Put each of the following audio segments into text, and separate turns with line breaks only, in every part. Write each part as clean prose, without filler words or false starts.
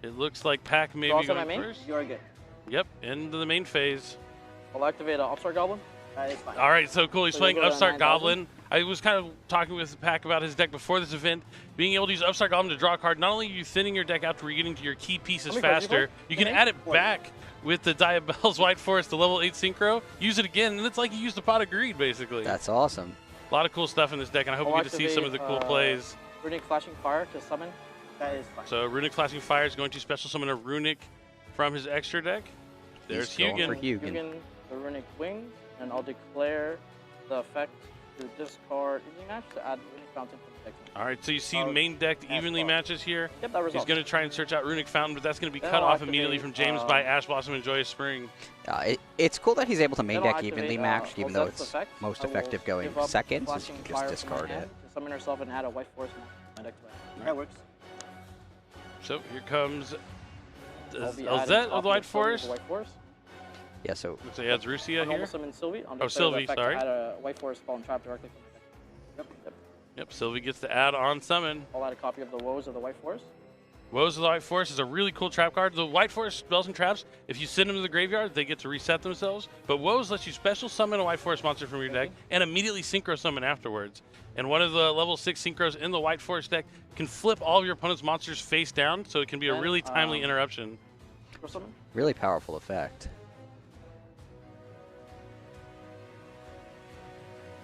It looks like Pack may be going first.
You are good.
Yep, into the main phase.
I'll activate an Upstart Goblin. That is fine.
All right, so cool. He's
So
playing
you'll go to
Upstart
9,000?
Goblin. I was kind of talking with Pack about his deck before this event. Being able to use Upstart Goblin to draw a card, not only are you thinning your deck out to where you're getting to your key pieces faster, you can add it back with the Diabell's White Forest, the level 8 Synchro, use it again, and it's like you used a Pot of Greed, basically.
That's awesome.
A lot of cool stuff in this deck, and I hope we get to see some of the cool plays.
Runick Flashing Fire to summon. That is fine.
So Runick Flashing Fire is going to special summon a Runick from his extra deck. There's Hugin.
Hugin, the Runick Wings, and I'll declare the effect to discard evening match to add Runick Fountain to the deck.
All right, so you see main deck evenly matches here.
Yep, that resolves.
He's going to try and search out Runick Fountain, but that's going to be cut off immediately from James by Ash Blossom and Joyous Spring.
It's cool that he's able to main deck evenly matched, even though it's most effective going second, since you can just discard it.
Summon herself and add a White Forest to my deck.
That works.
So here comes Elzette of the White Forest.
Yeah, so
looks like he has Rusia here.
Summon Sylvie.
Oh, Sylvie, sorry.
Add a White Forest Fallen Trap directly from the deck.
Yep, Sylvie gets to add on summon.
I'll add a copy of the Woes of the White Forest.
Woes of the White Forest is a really cool trap card. The White Forest spells and traps, if you send them to the graveyard, they get to reset themselves. But Woes lets you special summon a White Forest monster from your deck and immediately synchro summon afterwards. And one of the level 6 synchros in the White Forest deck can flip all of your opponent's monsters face down, so it can be a really timely interruption.
Really powerful effect.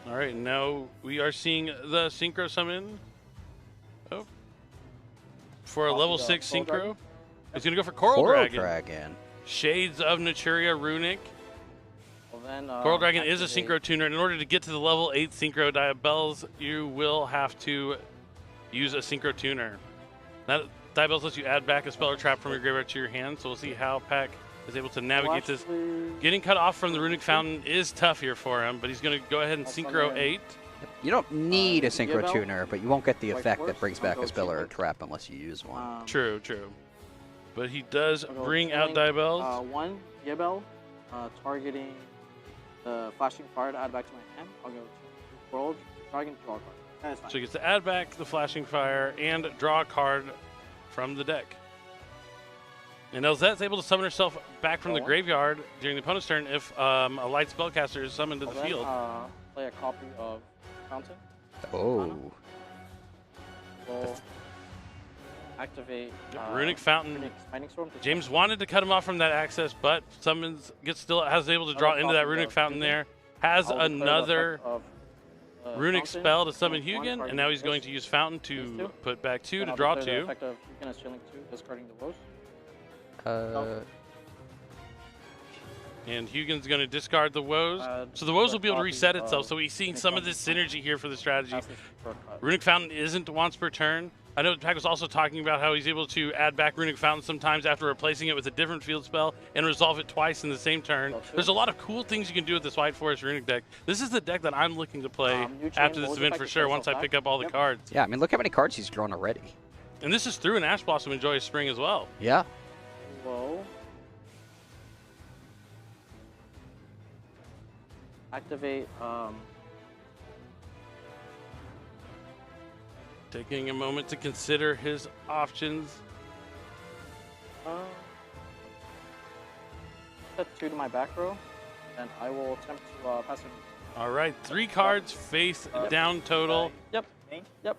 All right, now we are seeing the synchro summon. Oh. For a level 6 synchro. He's going to go for Coral Dragon. Shades of Naturia Runick.
Well, then,
Coral Dragon is a synchro tuner. In order to get to the level 8 synchro Diabell's, you will have to use a synchro tuner. That Diabell's lets you add back a spell or trap from your graveyard to your hand, so we'll see how Pack is able to navigate this. Getting cut off from the Runick Fountain is tough here for him, but he's going to go ahead and synchro 8.
You don't need a synchro tuner, but you won't get the effect that brings back a spell or a trap unless you use one.
True, true. But he does bring out Diabell's.
One Diabell, targeting the Flashing Fire to add back to my hand. I'll go to Coral Dragon, draw a card. That is fine.
So he gets to add back the Flashing Fire and draw a card from the deck. And Elzette's able to summon herself back from the graveyard during the opponent's turn if a light spellcaster is summoned to the field.
Play a copy of Fountain.
Oh.
We'll activate
Runick Fountain. James wanted to cut him off from that access, but summons has able to draw into that Runick Fountain there. Has another Runick spell to summon Hugin, and now he's going to use Fountain to put back 2 to draw 2.
Effect of Hugin is chilling 2, discarding the Woes.
And Hugin's going to discard the Woes. So the Woes will be able to reset itself. So we've seen some of this synergy here for the strategy. Runick Fountain isn't once per turn. I know Pack was also talking about how he's able to add back Runick Fountain sometimes after replacing it with a different field spell and resolve it twice in the same turn. There's a lot of cool things you can do with this White Forest Runick deck. This is the deck that I'm looking to play after this event for sure once I pick up all the cards.
Yeah, I mean, look how many cards he's drawn already.
And this is through an Ash Blossom and Joyous Spring as well.
Yeah.
Whoa. Activate.
Taking a moment to consider his options.
Set 2 to my back row, and I will attempt to pass it.
All right, 3 cards face down total.
Yep.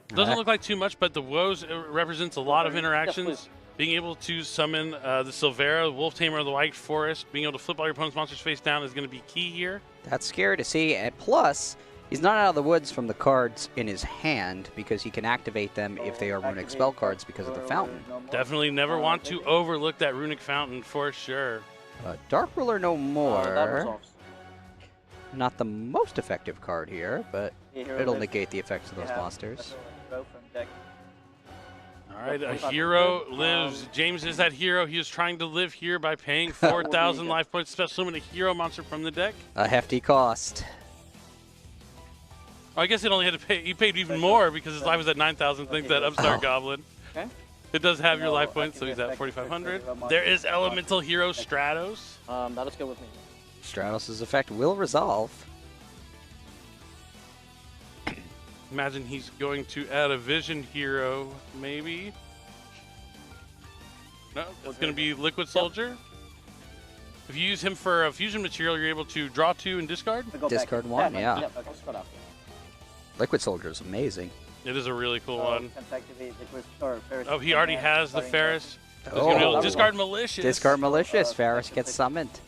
Doesn't look like too much, but the Woes represents a lot of interactions. Being able to summon the Silvera, Wolf Tamer of the White Forest, being able to flip all your opponent's monsters face down is going to be key here.
That's scary to see, and plus, he's not out of the woods from the cards in his hand because he can activate them if they are Runick spell cards because of the Fountain.
Definitely never want to overlook that Runick Fountain for sure.
Dark Ruler no more.
That resolves.
Not the most effective card here, but it'll negate the effects of those monsters.
All right, a hero lives. James is that hero. He is trying to live here by paying 4,000 life points, special summon a hero monster from the deck.
A hefty cost.
I guess it only had to pay. He paid even more because his life was at 9,000. Think that Upstart Goblin.
Okay.
It does have your life points, so he's at 4,500. There is Elemental Hero Stratos.
That'll go with me.
Stratos' effect will resolve.
Imagine he's going to add a Vision Hero, maybe. No, it's going to be Liquid Soldier. If you use him for a fusion material, you're able to draw 2 and discard.
Discard 1, yeah.
Yep, just cut off.
Liquid Soldier is amazing.
It is a really cool one.
Ferris
Oh, he already has the Ferris. So he's
Oh.
going to be able to discard Malicious.
Discard Malicious. Ferris gets summoned.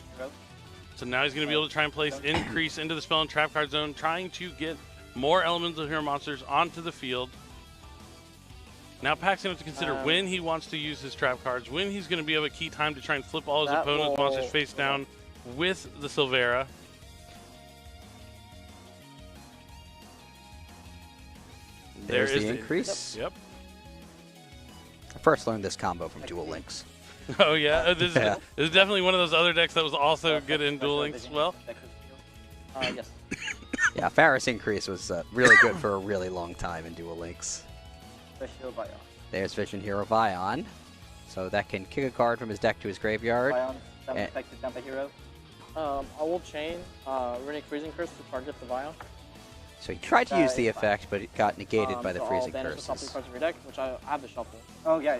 So now he's going to be able to try and place Increase into the spell and trap card zone, trying to get more elemental hero monsters onto the field. Now Pack's going to have to consider when he wants to use his trap cards, when he's going to be able to key time to try and flip all his opponent's monsters face down with the Silvera.
There's the Increase.
Yep.
I first learned this combo from Duel Links.
Oh, yeah. This is definitely one of those other decks that was also good in Duel Links as well.
Yes.
Yeah, Ferris Increase was really good for a really long time in Duel Links. There's Vision Hero Vion. So that can kick a card from his deck to his graveyard.
Vion, effective Tampa Hero. I will chain Runick Freezing Curse to target the Vion.
So he tried to use the effect, but it got negated by the
so
Freezing
I'll banish the
Curses.
cards of your deck, which I have the shuffle. Oh, yeah.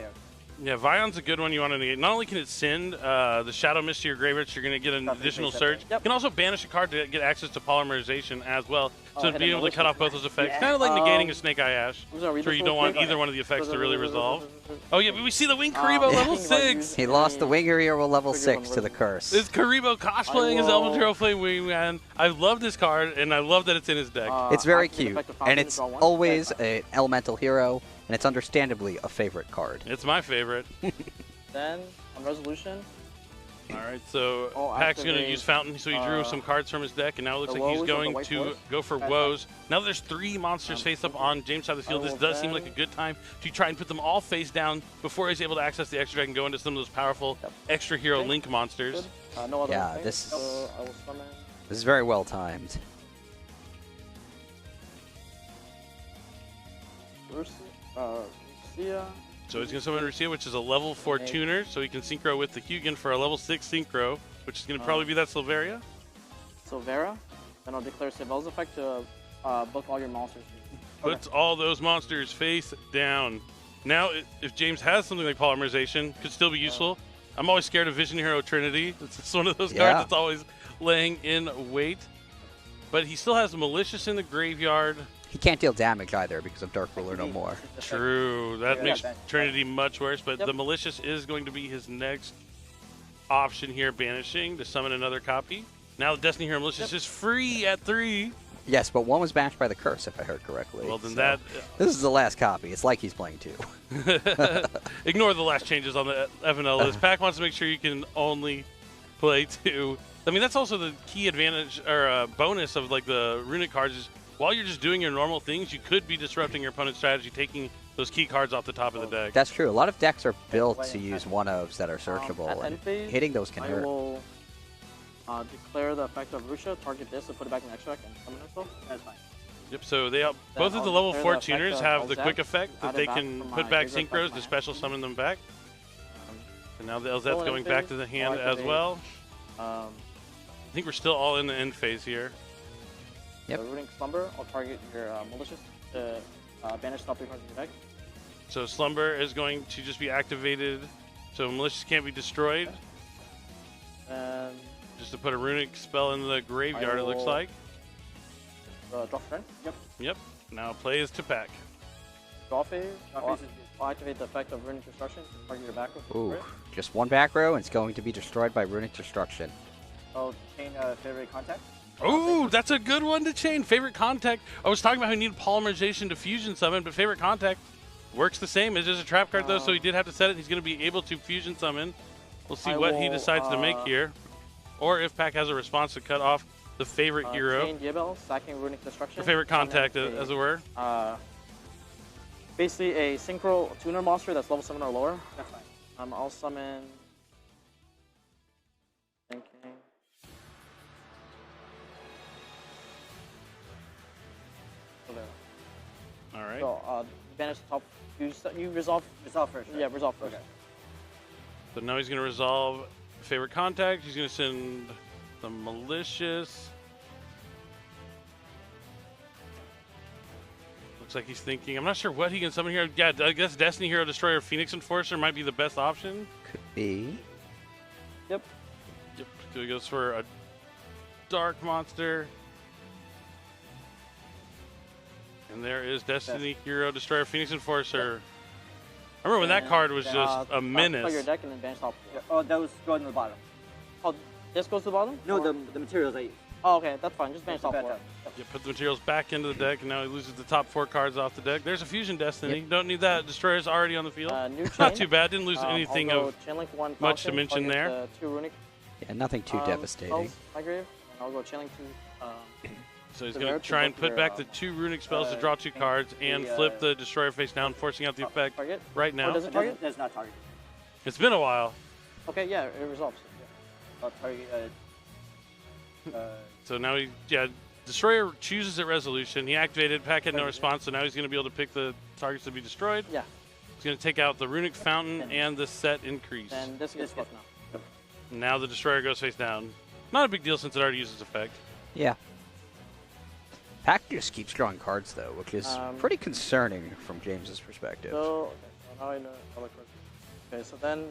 Yeah, Vion's a good one you want to negate. Not only can it send the Shadow Mist to your graveyard, so you're going to get an additional surge.
Yep.
You can also banish a card to get access to Polymerization as well. So
hit
being
a
able to cut off both those effects.
Yeah.
Kind of like negating a Snake Eye Ash.
Sure,
You don't want either one of the effects to really resolve. Oh yeah, but we see the Wing Karibo level 6!
He lost the Wing Hero level 6 to the Curse.
It's Karibo cosplaying his Elemental Flame Wingman. I love this card, and I love that it's in his deck.
It's very cute, and it's always an elemental hero, and it's understandably a favorite card.
It's my favorite.
Then, on Resolution,
Alright, so Pack's going to use Fountain, so he drew some cards from his deck, and now it looks like he's going to go for Woes. Now that there's 3 monsters face up on James' side of the field, this does seem like a good time to try and put them all face down before he's able to access the extra deck and go into some of those powerful extra hero Link monsters.
no other
Yeah,
thing,
this
so I will summon
is very well timed.
Lucia.
So he's going to summon Rucia, which is a level 4 tuner, so he can synchro with the Hugin for a level 6 synchro, which is going to probably be that Silveria.
Silvera. Then I'll declare Sibel's effect to book all your monsters.
Puts all those monsters face down. Now, if James has something like Polymerization, could still be useful. I'm always scared of Vision Hero Trinity. It's just one of those cards that's always laying in wait. But he still has Malicious in the graveyard.
He can't deal damage either because of Dark Ruler no more.
True. That makes Trinity much worse, but the Malicious is going to be his next option here, banishing to summon another copy. Now the Destiny Hero Malicious is free at 3.
Yes, but one was banished by the Curse, if I heard correctly.
Well, then
this is the last copy. It's like he's playing 2.
Ignore the last changes on the FNL list. Pack wants to make sure you can only play 2. I mean, that's also the key advantage or bonus of like the Runick cards is while you're just doing your normal things, you could be disrupting your opponent's strategy, taking those key cards off the top of the deck.
That's true. A lot of decks are built to use one-ofs that are searchable, and hitting those can hurt.
I will declare the effect of Rusha, target this, and put it back in the extra deck, and summon itself. That's fine.
Yep, so they both of the level 4 tuners have the quick effect that they can put back synchros to special summon them back. And now the LZ's going back to the hand as well. I think we're still all in the end phase here.
Yep.
So Runick Slumber, I'll target your Malicious to banish top 3 cards in your deck.
So Slumber is going to just be activated, so Malicious can't be destroyed.
And
just to put a Runick spell in the graveyard, it looks like.
Draw friend.
Yep. Now play is to Pack.
Draw phase. I'll activate the effect of Runick Destruction. Target your back row.
Ooh, just one back row, and it's going to be destroyed by Runick Destruction.
I'll chain favorite contact.
Ooh, that's a good one to chain. Favorite Contact. I was talking about how he needed Polymerization to fusion summon, but Favorite Contact works the same. It's just a trap card, though, so he did have to set it. He's going to be able to fusion summon. We'll see what he decides to make here. Or if Pack has a response to cut off the favorite hero.
Chain Diabel, sacking Runick Destruction.
Or Favorite Contact, as it were.
Basically a synchro tuner monster that's level 7 or lower. That's fine. I'll summon... Thinking...
All right.
So, banish the top. You resolve first. Right? Yeah, resolve first. Okay.
So now he's going to resolve Favorite Contact. He's going to send the Malicious. Looks like he's thinking. I'm not sure what he can summon here. Yeah, I guess Destiny Hero, Destroyer, Phoenix Enforcer might be the best option.
Could be.
Yep.
Yep. So he goes for a Dark Monster. And there is Destiny Hero, Destroyer, Phoenix Enforcer. Yep. I remember when that card was just a menace.
Play your deck and then bench top.
Yeah. Oh, that was going to the bottom.
Oh, this goes to the bottom?
No, the materials I use.
Oh, okay, that's fine. Just bench top 4.
You put the materials back into the deck, and now he loses the top 4 cards off the deck. There's a Fusion Destiny.
Yep.
Don't need that. Destroyer's already on the field.
New chain.
Not too bad. Didn't lose anything
I'll
of
go Chainlink 1
much to
Falcon,
mention there.
2 Runick.
Yeah, nothing too devastating.
Spells, my grave. And I'll go Chainlink 2.
So he's going to try and put back the 2 Runick spells to draw 2 cards and flip the Destroyer face down, forcing out the effect right now.
Does it target?
It's not target.
It's been a while.
Okay, yeah, it resolves.
Target.
So now Destroyer chooses at resolution. He activated, pack had no response, so now he's going to be able to pick the targets to be destroyed.
Yeah.
He's going to take out the Runick Fountain and the set increase.
And this gets flipped now.
Now the Destroyer goes face down. Not a big deal since it already uses effect.
Yeah. Pack just keeps drawing cards, though, which is pretty concerning from James's perspective.
So now I know all the cards. Okay, so then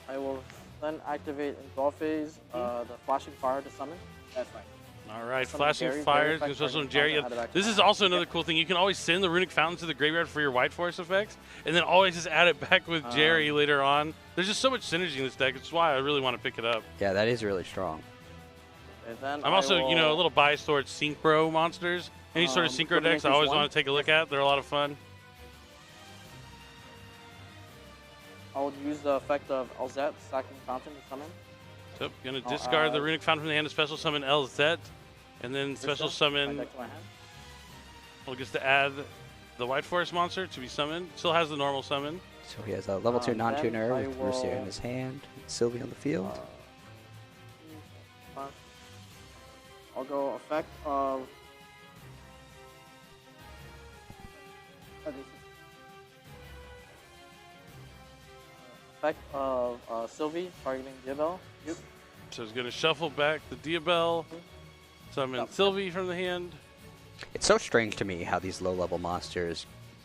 I will then activate in draw phase the Flashing Fire to summon.
That's fine.
All right,
Summon
Flashing
Jerry,
Fires,
Jerry,
special
Fire,
Jerry. This is also another cool thing. You can always send the Runick Fountain to the graveyard for your White Force effects, and then always just add it back with Jerry later on. There's just so much synergy in this deck, which is why I really want to pick it up.
Yeah, that is really strong.
Okay, then
I'm also, a little biased towards synchro monsters. Any sort of synchro decks I always want to take a look at. They're a lot of fun.
I'll use the effect of LZ, Sacking Fountain to summon.
So, going to discard the Runick Fountain from the hand to special summon LZ, and then special summon. We'll get to add the White Forest monster to be summoned. Still has the normal summon.
So he has a level 2 non-tuner with Russia in his hand, Sylvie on the field.
I'll go effect of Sylvie targeting Diabell. Yep.
So he's going to shuffle back the Diabell, summon Sylvie from the hand.
It's so strange to me how these low-level monsters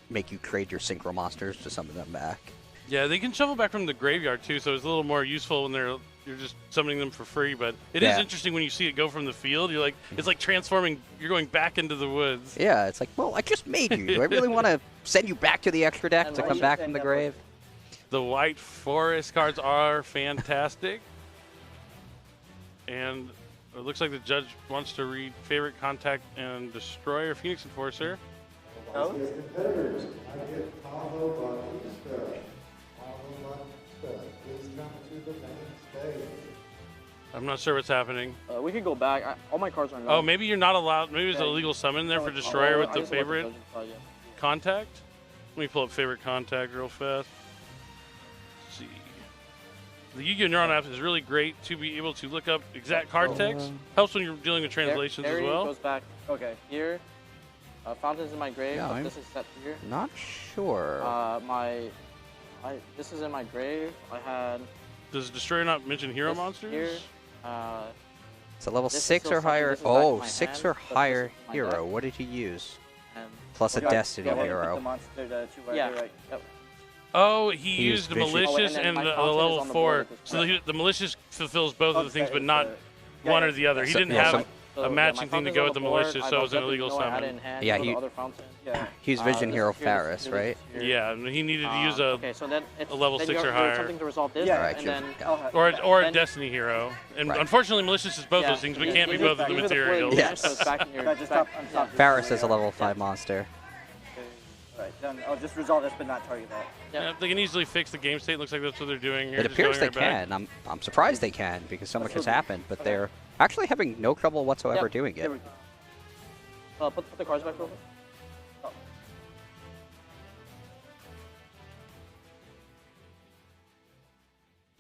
make you trade your synchro monsters to summon them back.
Yeah, they can shuffle back from the graveyard too, so it's a little more useful when you're just summoning them for free. But it is interesting when you see it go from the field. You're like, it's like transforming. You're going back into the woods.
Yeah, it's like, well, I just made you. Do I really want to send you back to the extra deck to come back from the grave?
The White Forest cards are fantastic. And it looks like the judge wants to read Favorite Contact and Destroyer, Phoenix Enforcer.
No? Competitors, I get Tahoe Bautista. Please come to the main stage.
I'm not sure what's happening.
We could go back. All my cards are no.
Oh, maybe you're not allowed. Maybe there's an illegal summon there for Destroyer with the Favorite Contact. Let me pull up Favorite Contact real fast. Let's see. The Yu-Gi-Oh! Neuron app is really great to be able to look up exact card text. Helps when you're dealing with translations as well.
Goes back. Okay, here. Fountain's in my grave.
Yeah,
But this is set here.
Not sure.
This is in my grave. I had.
Does Destroyer not mention hero monsters?
Here.
It's a level 6 or higher. Oh, 6 or higher hero. What did he use? Plus a Destiny hero.
Yeah.
Oh, he used the Malicious and the level 4. So the Malicious fulfills both of the things, but not one or the other. He didn't have a matching thing to go with the Malicious, so it was an illegal summon.
Yeah, he used Vision Hero Faris, right?
Yeah, and he needed to use a level 6 or higher.
Something to resolve this,
and
then
or a Destiny Hero. And unfortunately, Malicious is both those things, but can't be both of the materials.
Yes. Faris is a level 5 monster.
Right, then I'll just resolve this but not target that.
Yeah, they can easily fix the game state. Looks like that's what they're doing here.
It appears they can. I'm surprised they can because so much has happened, but they're actually having no trouble whatsoever doing it.
Put the cards back real quick.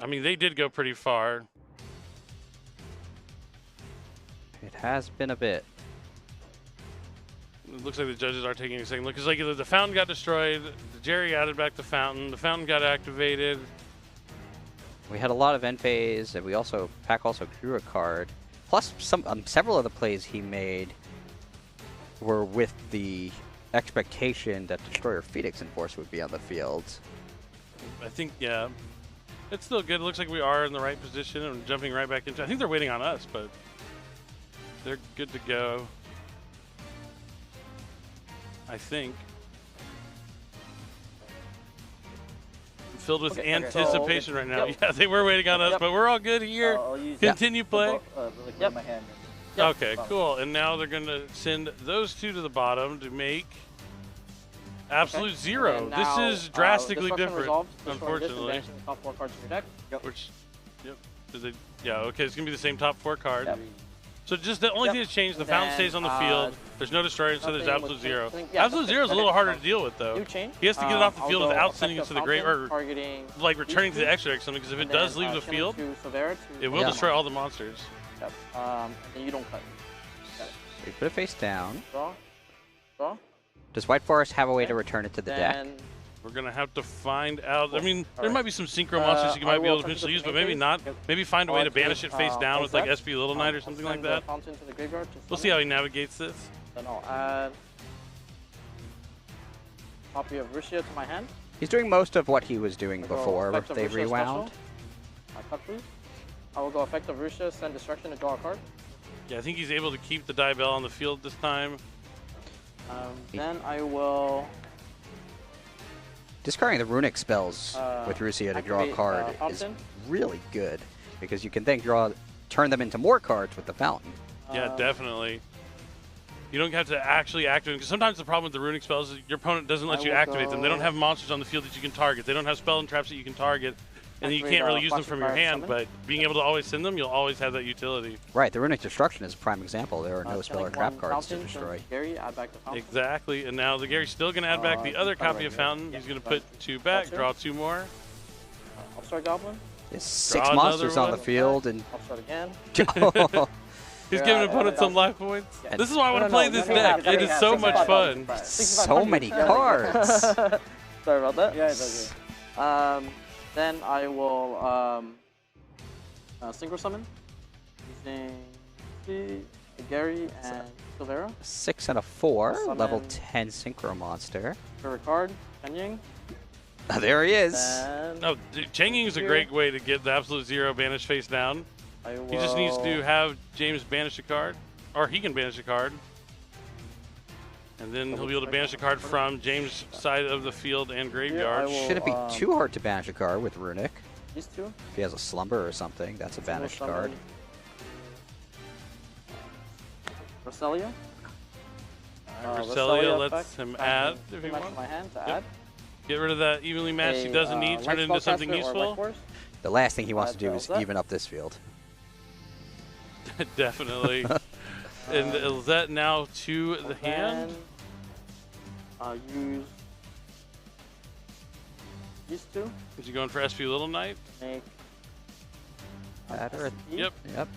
I mean, they did go pretty far.
It has been a bit.
It looks like the judges are taking a second look. Because like the fountain got destroyed, the Jerry added back the fountain got activated.
We had a lot of end phase, and Pack also drew a card. Plus, several of the plays he made were with the expectation that Destroyer Phoenix Enforcer would be on the field.
I think, yeah. It's still good. It looks like we are in the right position and jumping right back into. I think they're waiting on us, but they're good to go. I think. I'm filled with anticipation right now. Yeah, they were waiting on us, but we're all good here. Continue play.
My hand.
Okay, cool. And now they're going to send those two to the bottom to make absolute zero. This is drastically different, unfortunately.
Top 4 cards in your deck.
Which, yeah, okay, it's going to be the same top 4 card. So just the only thing that's changed, the fountain stays on the field. There's no destroyer, so there's absolute zero. Absolute zero is a little harder to deal with, though. He has to get it off the field without sending it to the grave, or like returning to the extra deck or something, because if it does leave the field, it will destroy all the monsters.
And then you don't cut.
We put it face down.
Draw.
Does White Forest have a way to return it to the deck?
We're going to have to find out. I mean, there might be some synchro monsters you might be able to eventually use, but maybe not. Maybe find a way to banish it face down with like SP Little Knight or something like that. We'll see how he navigates this.
Then I'll add a copy of Russia to my hand.
He's doing most of what he was doing before they rewound.
I will go effect of Russia, send destruction, and draw a card.
Yeah, I think he's able to keep the die bell on the field this time.
Then I will...
Discarding the Runick spells with Russia to draw a card is really good, because you can then turn them into more cards with the fountain.
Yeah, definitely. You don't have to actually activate them, because sometimes the problem with the Runick spells is your opponent doesn't let you activate them. They don't have monsters on the field that you can target. They don't have spell and traps that you can target. And you can't really use them from your hand, but being able to always send them, you'll always have that utility.
Right, the Runick Destruction is a prime example. There are no spell or trap cards to destroy.
Gary, add back the fountain.
Exactly, and now the Gary's still going to add back the other copy of Fountain. He's going to put 2 back, draw 2 more.
Upstart Goblin.
There's 6 monsters on the field, and...
Upstart again.
He's giving opponents some life points. This is why I want to play this deck. It is so much fun.
So many cards.
Sorry about that. Yeah, it's okay. Then I will synchro summon using the Gary and Silvera.
6 and a 4, level 10 synchro monster.
For a card, Chen-Ying.
There he is.
Oh, Chen-Ying is a great way to get the absolute zero banished face down. He just needs to have James banish a card, or he can banish a card. And then he'll be able to banish a card from James' side of the field and graveyard.
Should it be too hard to banish a card with Runick?
These two?
If he has a Slumber or something, that's a banished card.
Roselia.
Roselia lets him add if he wants.
My hand to add.
Get rid of that evenly matched he doesn't need, turn it into something useful.
The last thing he wants to do is even up this field.
Definitely. And is that now to the hand?
Use these two.
Is he going for SP Little Knight?
Make
Yep.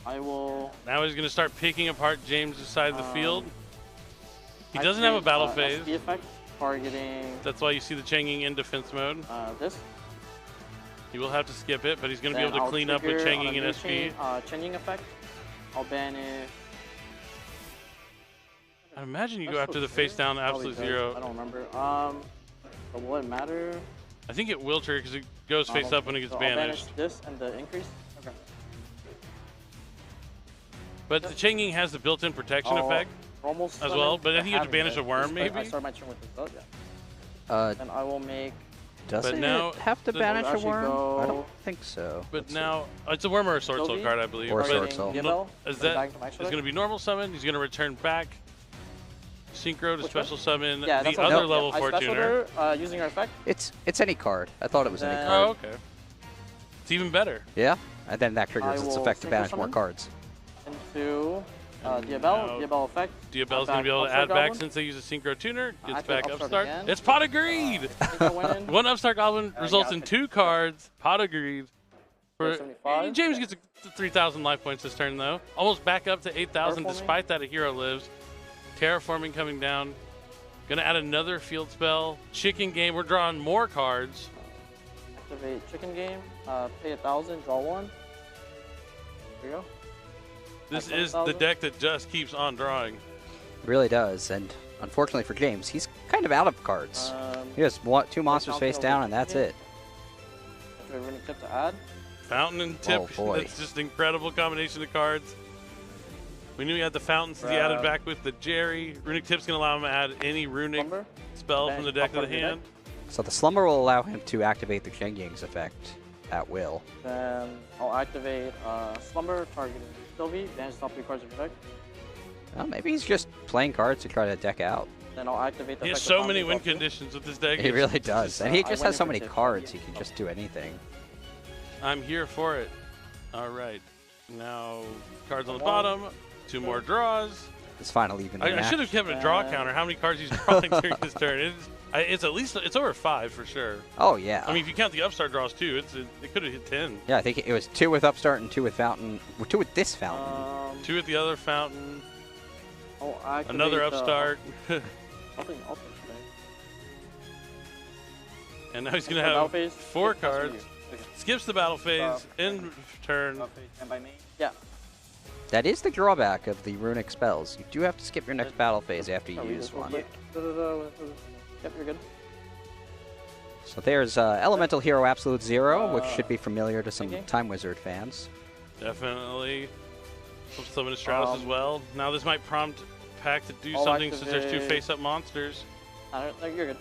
I will.
Now he's going to start picking apart James' side of the field. He doesn't have a battle phase.
SP effect, targeting.
That's why you see the Chen-Ying in defense mode.
This.
He will have to skip it, but he's going to be able to clean up with Chen-Ying and SP.
Chen-Ying effect. I'll banish.
I imagine you go after the face down absolute zero.
I don't remember. But will it matter?
I think it will trigger because it goes face up when it gets banished.
I'll banish this and the increase. Okay.
But the Chen-Ying has the built-in protection effect as well. But I think you have to banish a worm, maybe.
I start my turn with this. Yeah. And I will make.
Does it have to banish a worm? I don't think so.
But now it's a worm or a sword soul card, I believe.
Or a sword soul.
Is that is going to be normal summon? He's going to return back. Synchro to special summon the other level Fortuner.
Using our effect?
It's any card. I thought it was any card.
Oh, okay. It's even better.
Yeah, and then that triggers its effect to banish more cards.
Into Diabel effect.
Diabel's going to be able to add back since they use a Synchro Tuner. Gets back Upstart. It's Pot of Greed! One Upstart Goblin results in 2 cards. Pot of Greed. James gets 3,000 life points this turn, though. Almost back up to 8,000 despite that a hero lives. Terraforming coming down. Gonna add another field spell. Chicken Game. We're drawing more cards.
Activate Chicken Game. Pay 1,000. Draw 1. Here you go.
This is the deck that just keeps on drawing.
It really does, and unfortunately for James, he's kind of out of cards. He has two monsters face down, and that's it.
Runick Tip to add.
Fountain and Tip.
Oh, boy.
That's just an incredible combination of cards. We knew he had the Fountain since he added back with the Jerry. Runick Tip's going to allow him to add any Runick spell from the deck to the hand.
So the Slumber will allow him to activate the Cheng Ying's effect at will.
Then I'll activate Slumber, targeting Sylvie, banish top 3 cards of your deck.
Well, maybe he's just playing cards to try to deck out.
Then I'll activate the
He has so many win conditions with this deck.
He really does. And he just has so many cards, he can just do anything.
I'm here for it. All right. Now, cards on the bottom. 2 more draws.
It's finally even.
I should have kept a draw counter. How many cards he's drawing during this turn? It's at least over 5 for sure.
Oh yeah.
I mean, if you count the Upstart draws too, it could have hit 10.
Yeah, I think it was 2 with Upstart and 2 with Fountain. 2 with this Fountain.
2 with the other Fountain.
Another
Upstart. And now he's going to have 4 cards. Skips the battle phase in turn.
And by me?
Yeah.
That is the drawback of the Runick spells. You do have to skip your next battle phase after you use one.
Yep, you're good.
So there's Elemental Hero Absolute Zero, which should be familiar to some Time Wizard fans.
Definitely. Summon a Stratos as well. Now this might prompt Pack to do something since there's 2 face-up monsters.
No, you're good.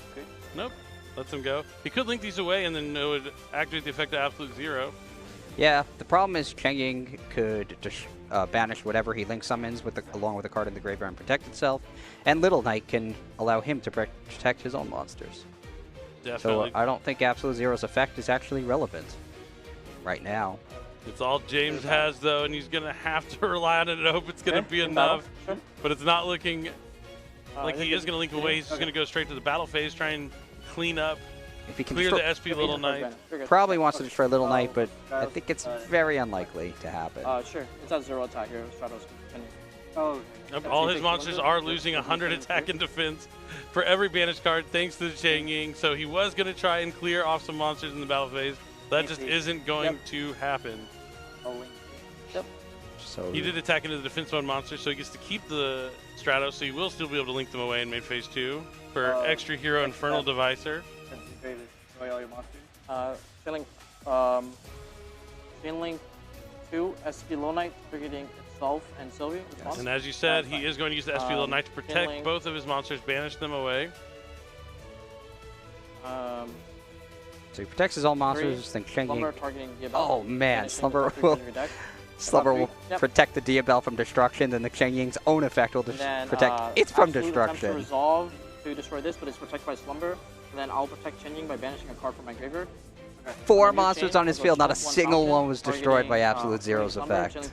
Nope. Lets him go. He could link these away and then it would activate the effect of Absolute Zero.
Yeah, the problem is Cheng Ying could banish whatever he link summons along with a card in the graveyard and protect itself, and Little Knight can allow him to protect his own monsters.
Definitely.
So I don't think Absolute Zero's effect is actually relevant right now.
It's all James has though, and he's gonna have to rely on it and hope it's gonna be enough. But it's not looking like he is gonna link away. He's just gonna go straight to the battle phase, try and clean up.
If he can
clear the SP Little Knight.
Probably wants to destroy Little Knight, but I think it's very unlikely to happen.
Sure. It's at 0 attack here. Stratos continue.
Oh.
Yep, all his monsters are losing 100 attack and defense for every banished card thanks to the Cheng Ying. So he was going to try and clear off some monsters in the battle phase. That just isn't going to happen.
Yep.
So
he did attack into the defense mode monster, so he gets to keep the Stratos, so he will still be able to link them away in mid phase 2 for extra hero Infernal Devicer.
Destroy all your monsters.
Chain Link 2, SP Low Knight, targeting itself and Sylvia.
Yes. And as you said, he is going to use the SP Little Knight to protect both of his monsters, banish them away.
So he protects his own monsters, then Cheng Ying. Oh man, Slumber will protect the Diabell from destruction, then the Cheng Ying's own effect will protect it from destruction.
Resolve to destroy this, but it's protected by Slumber. And then I'll protect Cheng Ying by banishing a card from my graveyard.
4 monsters on his field, not a single one was destroyed by Absolute Zero's effect.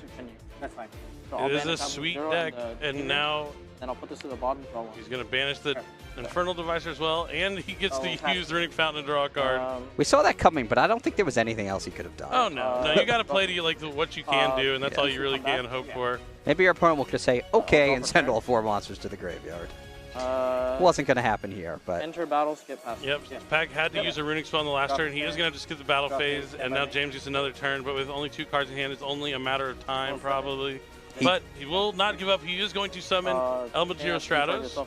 That's fine.
It is a sweet deck, and now
then I'll put this to the bottom.
He's going to banish the Infernal Devicer as well, and he gets to use Runick Fountain to draw a card.
We saw that coming, but I don't think there was anything else he could have done.
Oh no, no, you got to play to what you can do, and that's all you really can hope for.
Maybe your opponent will just say, okay, and send all 4 monsters to the graveyard. Wasn't going to happen here, but...
Enter battle, skip pass.
Yep, Pack had to use a Runick spell in the last turn. He is going to have to skip the battle phase, and now James gets another turn, but with only 2 cards in hand, it's only a matter of time, probably. But he will not give up. He is going to summon Elemental Hero Stratos.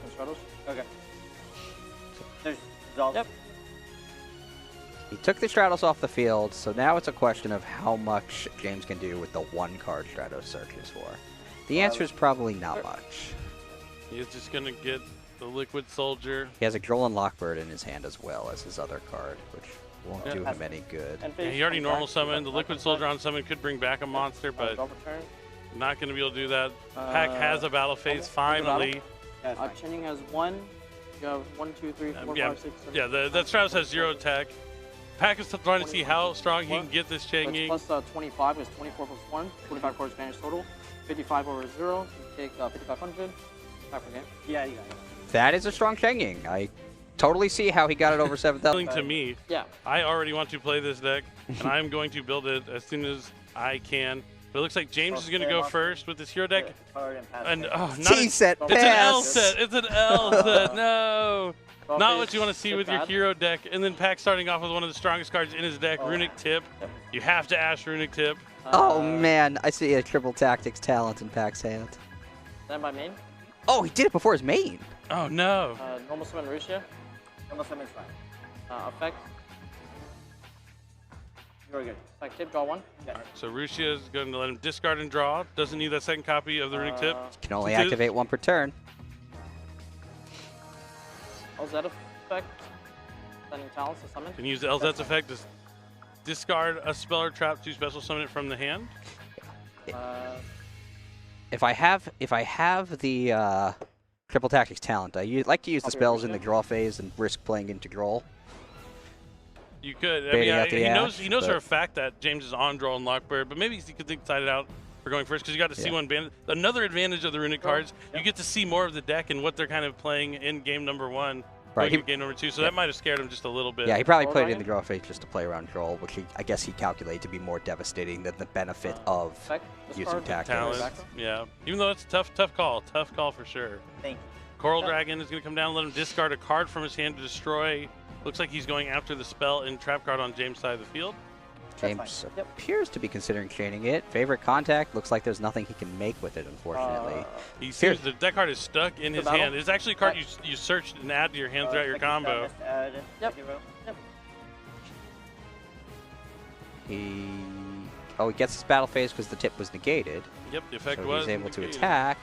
Okay. There's resolve.
Yep.
He took the Stratos off the field, so now it's a question of how much James can do with the 1 card Stratos searches for. The answer is probably not much.
He's just going to get the Liquid Soldier.
He has a Droll and Lockbird in his hand as well as his other card, which won't do him any good.
Yeah, he already normal summoned. The Liquid Soldier on summon could bring back a monster, but not going to be able to do that. Pack has a battle phase, finally.
Cheng Ying has 1. You have 1, 2, 3, 4, 5, 6, 7.
Yeah, that Stratos has 0 attack. Pack is trying to see how strong he can get this Cheng Ying.
Plus 25 is 24 plus 1. 25 cards banished total. 55 over 0. You take 5,500. Back for game.
Yeah, you got it.
That is a strong Cheng Ying. I totally see how he got it over 7,000.
To me, I already want to play this deck, and I'm going to build it as soon as I can. But it looks like James is going to go first with this hero deck. And not
T-set pass.
It's an L set. It's an L set. No. Not what you want to see with your hero deck. And then Pack starting off with one of the strongest cards in his deck, Runick Tip. You have to ash Runick Tip.
Oh man, I see a triple tactics talent in Pack's hand.
Then my main?
Oh, he did it before his main.
Oh no.
Normal summon Rusia.
Normal summon is fine.
Effect.
You're good.
Effect tip, draw 1.
Yeah.
So Rusia is going to let him discard and draw. Doesn't need that second copy of the Runick tip.
Can only activate 1 per turn.
LZ effect. Sending talents to summon.
Can use the LZ's effect to discard a spell or trap to special summon it from the hand.
If I have the triple tactics talent, I like to use the spells in the draw phase and risk playing into draw.
You could. I mean, he knows for a fact that James is on draw and Lockbird, but maybe he could think it out for going first because you got to see one band. Another advantage of the Runick cards, you get to see more of the deck and what they're kind of playing in game number 1. Right. Game number 2, so that might have scared him just a little bit.
Yeah, he probably played it in the draw phase just to play around draw, which I guess he calculated to be more devastating than the benefit of using tactics.
Yeah, even though it's a tough call for sure.
Thank you.
Coral Dragon is going to come down and let him discard a card from his hand to destroy. Looks like he's going after the spell and trap card on James' side of the field.
James appears to be considering chaining it. Favorite contact. Looks like there's nothing he can make with it, unfortunately.
He seems that card is stuck in his hand. It's actually a card you search and add to your hand throughout your combo.
He gets his battle phase because the tip was negated.
Yep, the effect
so
was
he's able
negated.
to attack,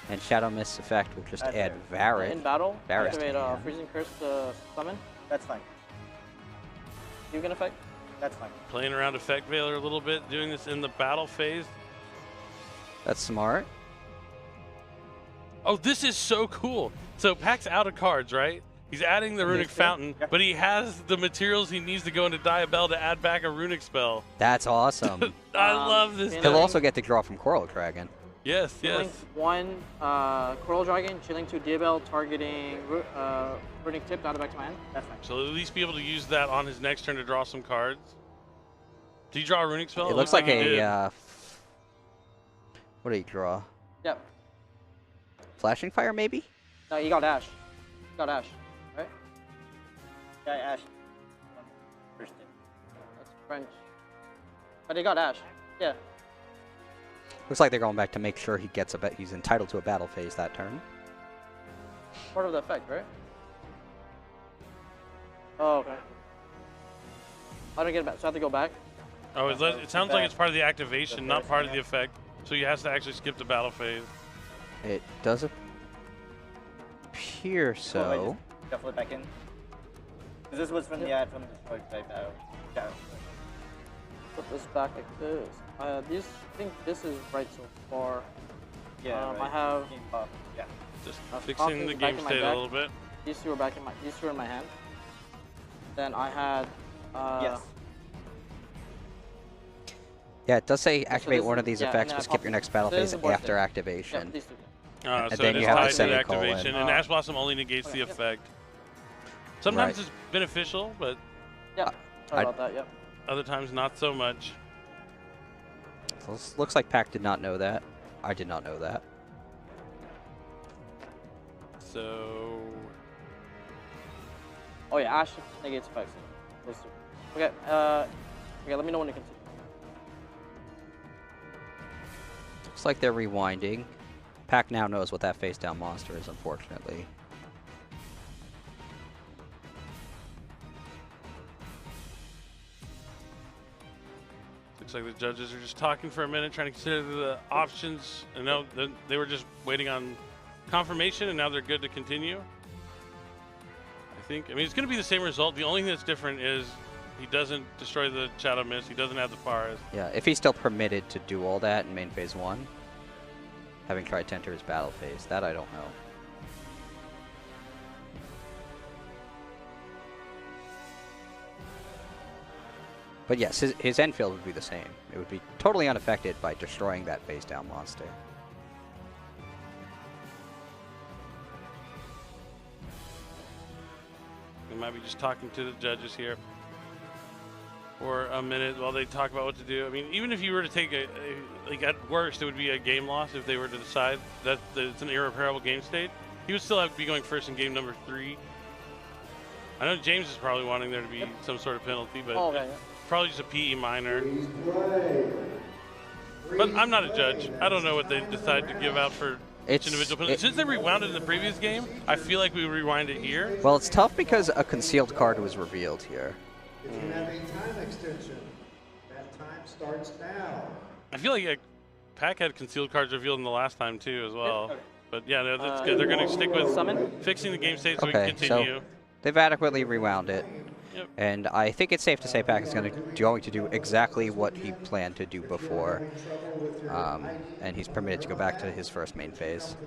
and Shadow Mist effect will just add Varret.
In battle,
Varret
activate Freezing Curse to summon.
That's fine.
You can effect.
That's fine.
Playing around Effect Veiler a little bit, doing this in the battle phase.
That's smart.
Oh, this is so cool. So Pack's out of cards, right? He's adding the Runick Fountain, but he has the materials he needs to go into Diabell to add back a Runick spell.
That's awesome.
I love this.
He'll also get to draw from Coral Dragon.
Yes, yes.
Chilling 1 Coral Dragon, chilling 2 Diabell, targeting Runick tip, got it back to my hand. That's fine.
So at least be able to use that on his next turn to draw some cards. Did he draw a Runick spell?
It looks like a. What did he draw?
Yep.
Flashing Fire, maybe?
No, you got Ash. You got Ash, right?
Yeah, Ash. First tip.
That's French. But he got Ash. Yeah.
Looks like they're going back to make sure he gets he's entitled to a battle phase that turn.
Part of the effect, right? Oh, okay. I don't get it back, so I have to go back.
Oh, it sounds like it's part of the activation, not part of the effect. So he has to actually skip the battle phase.
It does appear so.
Shuffle it back in. Because this was from the ad from the Destroy type battle. Yeah.
Put this back like this. I think this is right so far.
Yeah, right.
I have.
Yeah.
Just fixing the game state a little bit.
These two are in my hand. Then I had.
Yes.
Yeah, it does say activate one of these effects, but skip your next battle phase after activation.
These two.
And
so
then
it
you
is
have
tied
the
to the
semicolon.
activation, and Ash Blossom only negates the effect. Sometimes it's beneficial, but
yeah, sorry about that. Yep.
Other times not so much.
So looks like Pac did not know that. I did not know that.
So.
Oh yeah, Ash negates effects. Those two. Okay. Okay. Let me know when to continue.
Looks like they're rewinding. Pac now knows what that face down monster is, unfortunately.
Looks like the judges are just talking for a minute, trying to consider the options. And now they were just waiting on confirmation, and now they're good to continue. I mean, it's going to be the same result. The only thing that's different is he doesn't destroy the Shadow Mist. He doesn't have the forest.
Yeah, if he's still permitted to do all that in main phase 1, having tried to enter his battle phase, that I don't know. But yes, his end field would be the same. It would be totally unaffected by destroying that face down monster.
We might be just talking to the judges here for a minute while they talk about what to do. I mean, even if you were to take like at worst, it would be a game loss if they were to decide that it's an irreparable game state. He would still have to be going first in game number 3. I know James is probably wanting there to be some sort of penalty, but probably just a PE minor. But I'm not a judge. I don't know what they decide to give out for Since they rewound it in the previous game, I feel like we rewind it here.
Well, it's tough because a concealed card was revealed here.
If you have a time extension, that time starts now.
I feel like Pack had concealed cards revealed in the last time too as well. But yeah, no, that's good. They're going to stick with fixing the game state so we can continue.
So they've adequately rewound it.
Yep.
And I think it's safe to say Pack is going to do exactly what he planned to do before. And he's permitted to go back to his first main phase.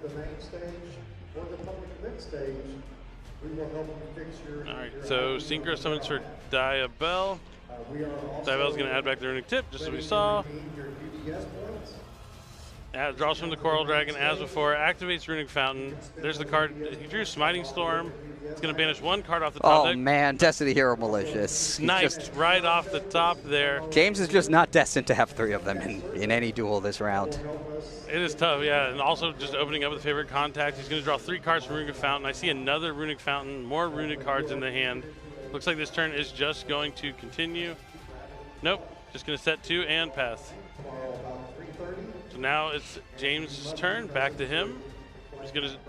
Alright, so Synchro summons for Diabell. Diabell's going to add back the Runick Tip, just as we saw. Draws from the Coral Dragon as before, activates Runick Fountain. There's the card. He drew Smiting Storm. It's going to banish one card off the top deck.
Oh man, Destiny Hero Malicious.
Sniped right off the top there.
James is just not destined to have 3 of them in any duel this round.
It is tough, yeah. And also just opening up with favorite contact. He's going to draw 3 cards from Runick Fountain. I see another Runick Fountain, more Runick cards in the hand. Looks like this turn is just going to continue. Nope, just going to set 2 and pass. So now it's James' turn, back to him.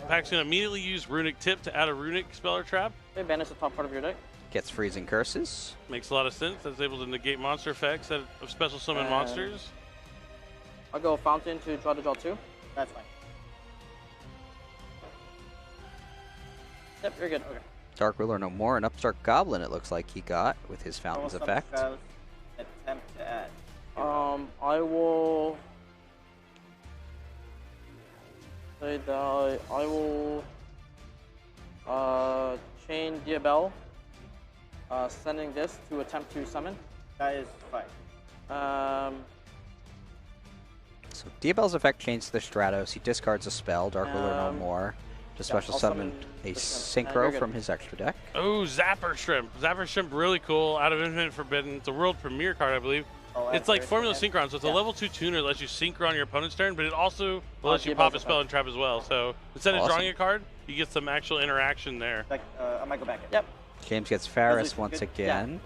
Pack's going to immediately use Runick Tip to add a Runick Speller Trap.
Okay, banish the top part of your deck.
Gets Freezing Curses.
Makes a lot of sense. That's able to negate monster effects of special summon monsters.
I'll go Fountain to draw 2. That's fine. Yep, you're good. Okay.
Dark Ruler no more. An Upstart Goblin it looks like he got with his Fountain's effect.
Attempt to add.
I will say that I will chain Diabell, sending this to attempt to summon.
That is fine.
So Diabell's effect changed to the Stratos. He discards a spell, Dark Ruler no more. To special summon a Synchro from his extra deck.
Oh, Zapper Shrimp. Zapper Shrimp, really cool. Out of Infinite Forbidden. It's a world premiere card, I believe. It's like Formula Synchron, so it's a level 2 tuner that lets you synchro on your opponent's turn, but it also lets you pop a spell and trap as well. So instead of drawing a card, you get some actual interaction there.
Like, I might go back in.
Yep.
James gets Ferris once again.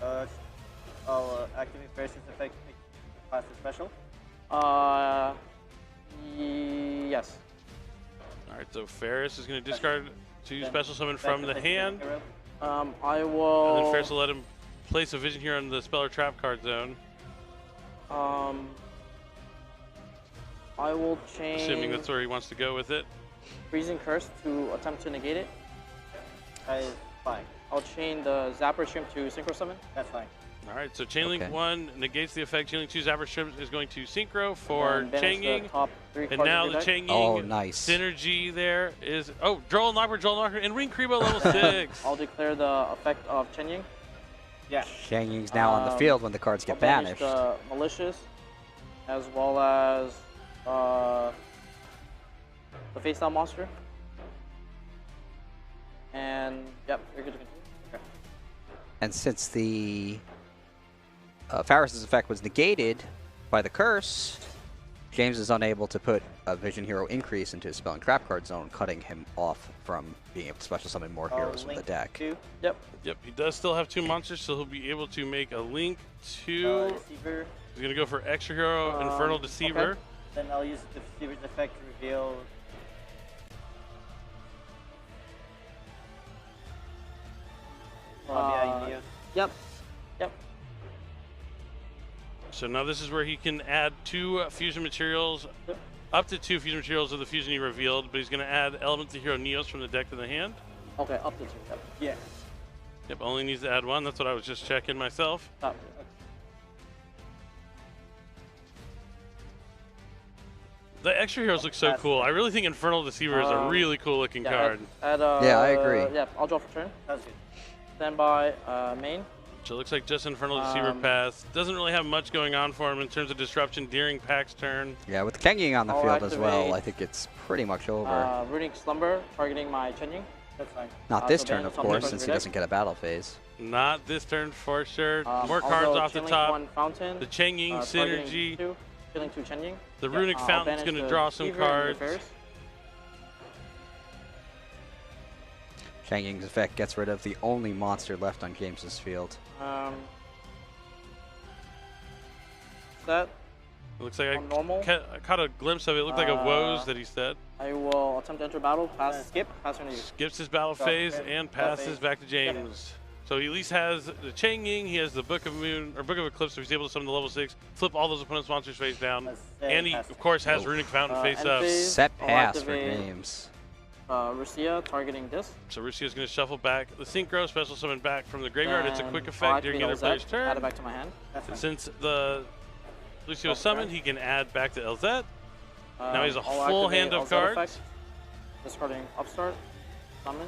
I'll activate Ferris' effect, pass the special.
Yes.
Alright, so Ferris is going to discard 2 special summon from the hand.
I will.
And then Ferris will let him place a Vision here on the Speller Trap card zone.
I will change.
Assuming that's where he wants to go with it.
Freezing Curse to attempt to negate it.
That is fine.
I'll chain the Zapper Shrimp to Synchro Summon.
That's fine.
Alright, so Chainlink 1 negates the effect. Chainlink 2 Zapper Shrimp is going to Synchro for Changing. And now the Changing synergy there is. Oh, Droll Knocker, and Ring Kribo level 6.
I'll declare the effect of Changing.
Yeah.
Changing's now on the field when the cards get banished.
The Malicious, as well as the face down monster. And yep, you're good to continue. Okay.
And since the Ferris's effect was negated by the curse, James is unable to put a Vision Hero increase into his spell and trap card zone, cutting him off from being able to special summon more heroes from the deck.
Yep.
Yep, he does still have 2 monsters, so he'll be able to make a link to.
Deceiver.
He's going to go for Extra Hero, Infernal Deceiver.
Okay. Then I'll use the Deceiver's effect to reveal.
Yep. Yep.
So now this is where he can add 2 fusion materials, up to 2 fusion materials of the fusion he revealed, but he's going to add Elements of Hero Neos from the deck to the hand.
Okay, up to 2. Yep.
Yeah.
Yep, only needs to add 1. That's what I was just checking myself.
Oh.
The extra heroes look so cool. I really think Infernal Deceiver is a really cool looking card.
Yeah, I agree.
Yeah, I'll draw for turn.
Sounds good.
Stand by main.
So it looks like just Infernal Deceiver pass. Doesn't really have much going on for him in terms of disruption during Pack's turn.
Yeah, with Kenging on the field as well, I think it's pretty much over.
Runick Slumber, targeting my Chenying. That's fine.
Not this turn, of course, since he doesn't get a battle phase.
Not this turn for sure. More cards off the top.
Fountain,
the Changing synergy.
Killing 2 Chenying.
The Runick Fountain's going to draw some cards.
Changing's effect gets rid of the only monster left on James's field.
Set.
It looks like
normal.
I caught a glimpse of it. It looked like a woes that he said.
I will attempt to enter battle, pass turn to you.
Skips his battle phase and passes back to James. So he at least has the Chang Ying, he has the Book of Moon, or Book of Eclipse, so he's able to summon the level 6, flip all those opponent's monsters face down. And he, of course, has Runick Fountain face up.
Set pass for James.
Rusia targeting this.
So Rusia's going to shuffle back the Synchro, special summon back from the graveyard. It's a quick effect during either player's turn.
Add it back to my hand.
Since the Lucio is summoned, he can add back to LZ. Now he has a full hand of cards.
Effect. Discarding Upstart, summon.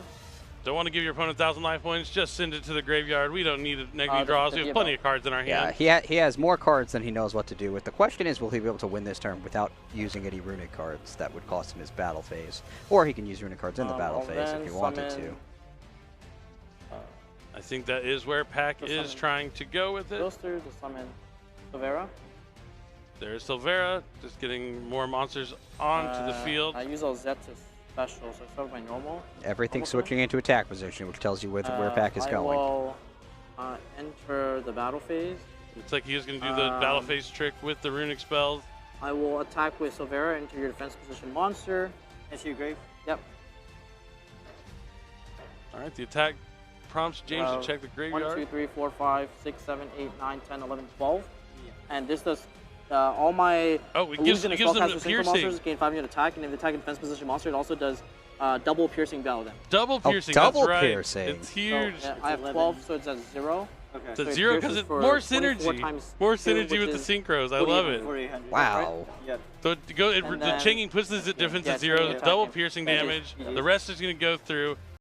Don't want to give your opponent 1,000 life points, just send it to the graveyard. We don't need negative draws. We have plenty of cards in our hand.
Yeah, he has more cards than he knows what to do with. The question is, will he be able to win this turn without using any Runick cards that would cost him his battle phase? Or he can use Runick cards in the battle phase if he wanted to.
I think that is where Pack is trying to go with it.
Goes through to summon Silvera.
There's Silvera, just getting more monsters onto the field.
I use LZ to special, so I start with my normal.
Everything's switching into attack position, which tells you where Pack is going.
I will enter the battle phase.
Looks like he is going to do the battle phase trick with the Runick spells.
I will attack with Silvera into your defense position monster.
Into your grave?
Yep.
All right, the attack prompts James to check the graveyard.
1, 2, 3, 4, 5, 6, 7, 8, 9, 10, 11, 12. And this does all my illusion and spellcaster synchro monsters gain 5 unit attack, and if the attack and defense position monster, it also does double piercing battle damage.
Double piercing,
double
that's right.
piercing.
It's huge.
So, I have 12, so it's at 0.
Okay.
It's at 0 because it's more synergy. More synergy with the synchros. I love it.
Wow.
Yep.
So the Changing puts this at defense at 0, double piercing damage. The rest is going to go through.